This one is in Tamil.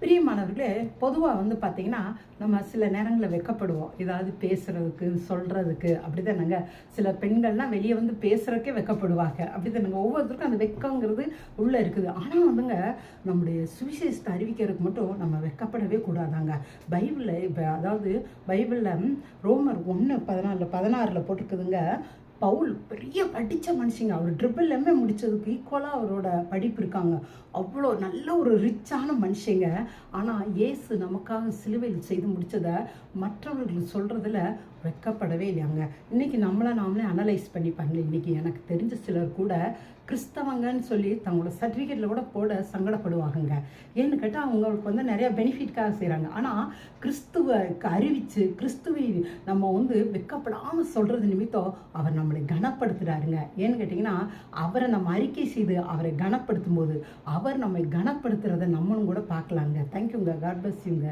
பிரியமானவர்களே, பொதுவாக வந்து பார்த்தீங்கன்னா, நம்ம சில நேரங்களில் வெட்கப்படுவோம். ஏதாவது பேசுறதுக்கு, சொல்றதுக்கு அப்படிதானங்க. சில பெண்கள்லாம் வெளியே வந்து பேசுறதுக்கே வெட்கப்படுவாங்க. அப்படிதானங்க. ஒவ்வொருத்தருக்கும் அந்த வெட்கங்கிறது உள்ள இருக்குது. ஆனா வந்துங்க, நம்முடைய சுவிசேஷத்தை அறிவிக்கிறதுக்கு மட்டும் நம்ம வெட்கப்படவே கூடாதாங்க. பைபிள்ல அதாவது பைபிள்ல ரோமர் 1:16 போட்டிருக்குதுங்க. பவுல் பெரிய படித்த மனுஷங்க. அவர் ட்ரிபிள் எம்ஏ முடித்ததுக்கு ஈக்குவலாக அவரோட படிப்பு இருக்காங்க. அவ்வளோ நல்ல ஒரு ரிச்சான மனுஷங்க. ஆனால் இயேசு நமக்காக சிலுவையில் செய்து முடித்ததை மற்றவர்கள் சொல்கிறதுல வெட்கப்படவே இல்லையாங்க. இன்றைக்கி நாமளே அனலைஸ் பண்ணி பாருங்க. இன்றைக்கி எனக்கு தெரிஞ்ச சிலர் கூட கிறிஸ்தவங்கன்னு சொல்லி தங்களோட சர்டிஃபிகேட்டில் கூட போட சங்கடப்படுவாங்க. ஏன்னு கேட்டால் அவங்களுக்கு வந்து நிறையா பெனிஃபிட்காக செய்கிறாங்க. ஆனால் கிறிஸ்துவை அறிவித்து கிறிஸ்துவை நம்ம வந்து வெட்கப்படாமல் சொல்கிறது நிமித்தம் அவர் நம்மளை கனப்படுத்துகிறாருங்க. ஏன்னு கேட்டிங்கன்னா, அவரை நம்ம அறிக்கை செய்து அவரை கனப்படுத்தும் போது அவர் நம்மை கனப்படுத்துகிறத நம்மளும் கூட பார்க்கலாங்க. தேங்க்யூங்க. காட் பிளஸ் யூங்க.